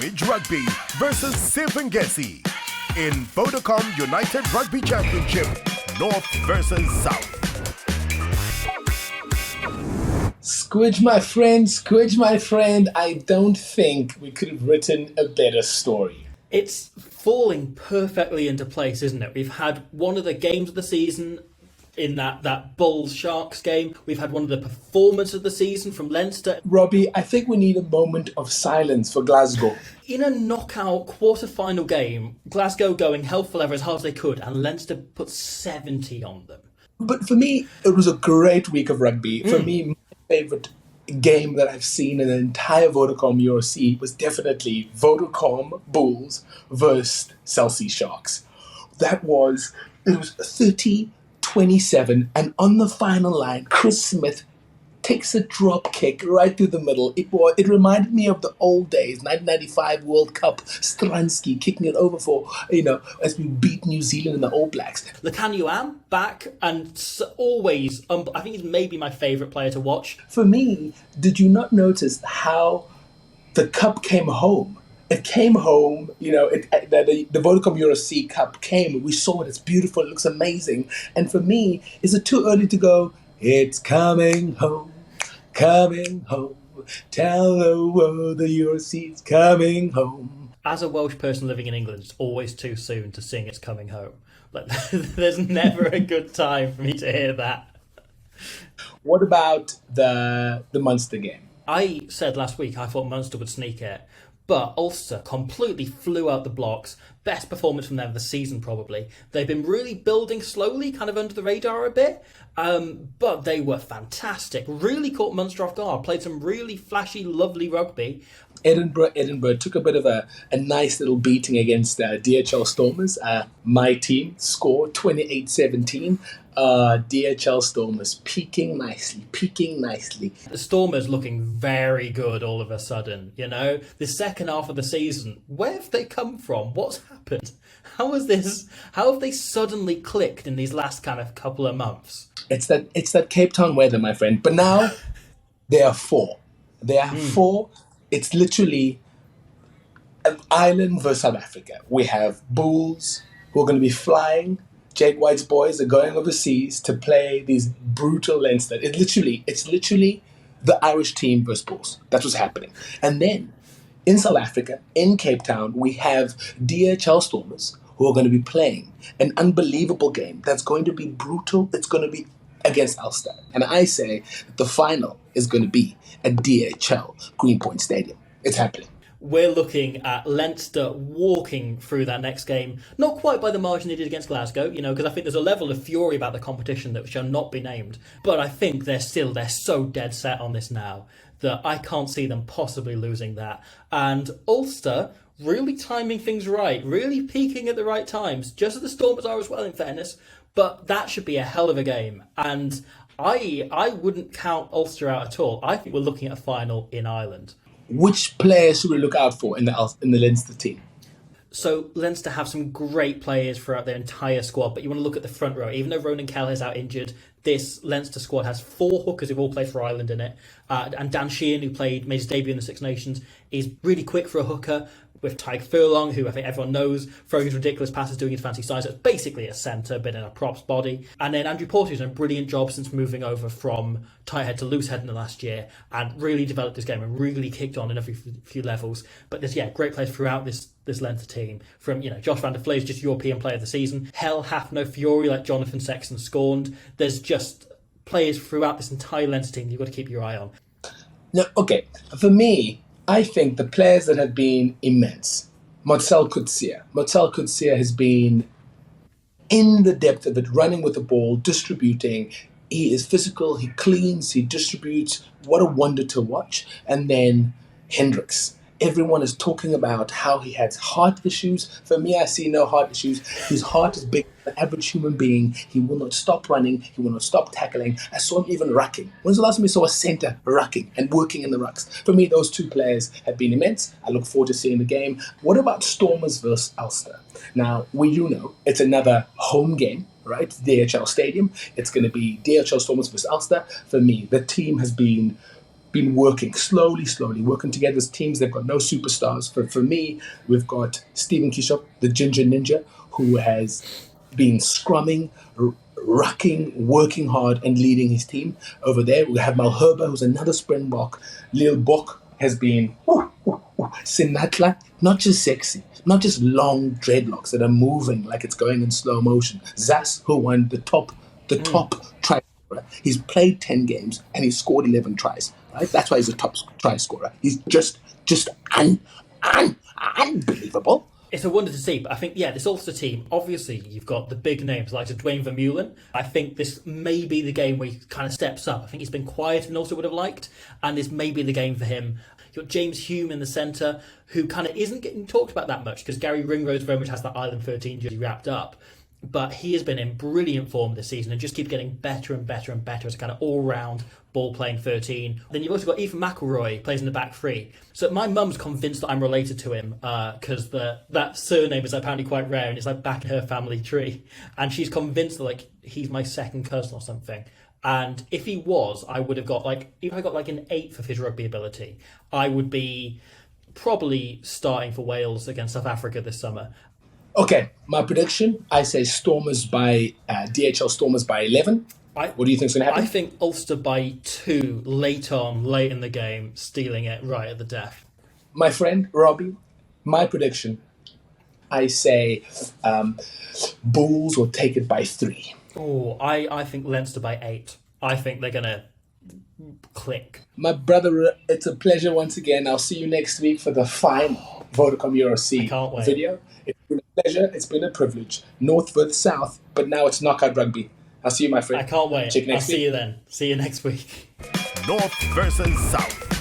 Squidge Rugby versus Siv Ngesi in Vodacom United Rugby Championship, North versus South. Squidge, my friend, I don't think we could have written a better story. It's falling perfectly into place, isn't it? We've had one of the games of the season in that Bulls-Sharks game. We've had one of the performances of the season from Leinster. Robbie, I think we need a moment of silence for Glasgow. In a knockout quarter-final game, Glasgow going hell for leather as hard as they could, and Leinster put 70 on them. But for me, it was a great week of rugby. For me, my favourite game that I've seen in the entire Vodacom URC was definitely Vodacom Bulls versus Chelsea Sharks. It was 30-27, and on the final line, Chris Smith takes a drop kick right through the middle. It reminded me of the old days, 1995 World Cup, Stransky kicking it over for, as we beat New Zealand and the All Blacks. Lukanyuam back, and always, I think he's maybe my favourite player to watch. For me, did you not notice how the cup came home? It came home, the Vodacom URC Cup came. We saw it. It's beautiful. It looks amazing. And for me, is it too early to go, it's coming home, coming home. Tell the world the URC's coming home. As a Welsh person living in England, it's always too soon to sing It's Coming Home. Like, there's never a good time for me to hear that. What about the Munster game? I said last week I thought Munster would sneak it, but Ulster completely flew out the blocks. Best performance from them of the season, probably. They've been really building slowly, kind of under the radar a bit, but they were fantastic. Really caught Munster off guard. Played some really flashy, lovely rugby. Edinburgh took a bit of a nice little beating against DHL Stormers. My team scored 28-17. DHL Stormers peaking nicely. The Stormers looking very good all of a sudden, The second half of the season, where have they come from? What's happened? How have they suddenly clicked in these last kind of couple of months? It's that Cape Town weather, my friend. But now there are four. Four. It's literally an island versus South Africa. We have Bulls who are going to be flying. Jake White's boys are going overseas to play these brutal Leinster. It's literally the Irish team versus Bulls. That's what's happening. And then in South Africa, in Cape Town, we have DHL Stormers who are going to be playing an unbelievable game that's going to be brutal. It's going to be against Ulster. And I say that the final is going to be at DHL Greenpoint Stadium. It's happening. We're looking at Leinster walking through that next game, not quite by the margin they did against Glasgow, because I think there's a level of fury about the competition that shall not be named. But I think they're so dead set on this now that I can't see them possibly losing that. And Ulster really timing things right, really peaking at the right times, just as the Stormers are as well, in fairness. But that should be a hell of a game. And I wouldn't count Ulster out at all. I think we're looking at a final in Ireland. Which players should we look out for in the Leinster team? So Leinster have some great players throughout their entire squad, but you want to look at the front row. Even though Ronan Kelleher's out injured, this Leinster squad has 4 hookers who've all played for Ireland in it. And Dan Sheehan, who made his debut in the Six Nations, is really quick for a hooker. With Tyke Furlong, who I think everyone knows, throwing his ridiculous passes, doing his fancy size. It's basically a centre, but in a props body. And then Andrew Porter's done a brilliant job since moving over from tight head to loose head in the last year, and really developed this game and really kicked on in every few levels. But there's great players throughout this Leinster team. From Josh van der Vlees is just European Player of the Season. Hell hath no fury like Jonathan Sexton scorned. There's just players throughout this entire Leinster team you've got to keep your eye on. No, okay. For me, I think the players that have been immense, Marcel Coetzee has been in the depth of it, running with the ball, distributing. He is physical, he cleans, he distributes. What a wonder to watch. And then Hendricks. Everyone is talking about how he has heart issues. For me, I see no heart issues. His heart is big, an average human being. He will not stop running. He will not stop tackling. I saw him even rucking. When's the last time you saw a centre rucking and working in the rucks? For me, those two players have been immense. I look forward to seeing the game. What about Stormers versus Ulster? Now, we do know it's another home game, right? DHL Stadium. It's going to be DHL Stormers versus Ulster. For me, the team has been been working slowly, working together as teams. They've got no superstars. For me, we've got Stephen Kishop, the Ginger Ninja, who has been scrumming, rucking, working hard and leading his team. Over there, we have Malherba, who's another Springbok. Lil Bok has been Sinatla, not just sexy, not just long dreadlocks that are moving like it's going in slow motion. Zas, who won the top try scorer. He's played 10 games and he's scored 11 tries. Right? That's why he's a top try scorer. He's just unbelievable. It's a wonder to see, but I think, this Ulster team, obviously you've got the big names like Dwayne Vermeulen. I think this may be the game where he kind of steps up. I think he's been quieter than Ulster would have liked, and this may be the game for him. You've got James Hume in the centre, who kind of isn't getting talked about that much, because Gary Ringrose very much has that Island 13 jersey wrapped up. But he has been in brilliant form this season and just keeps getting better and better and better as a kind of all-round ball-playing 13. Then you've also got Ethan McElroy, plays in the back three. So my mum's convinced that I'm related to him because that surname is apparently quite rare and it's like back in her family tree. And she's convinced that he's my second cousin or something. And if he was, I would have got if I got an 8th of his rugby ability, I would be probably starting for Wales against South Africa this summer. Okay, my prediction, I say Stormers by DHL Stormers by 11. What do you think's going to happen? I think Ulster by 2 late in the game, stealing it right at the death. My friend Robbie, my prediction, I say Bulls will take it by 3. Oh, I think Leinster by 8. I think they're going to click. My brother, it's a pleasure once again. I'll see you next week for the final Vodacom URC video. It's been a pleasure. It's been a privilege. North versus South, but now it's knockout rugby. I'll see you, my friend. I can't wait. I'll see you then. See you next week. North versus South.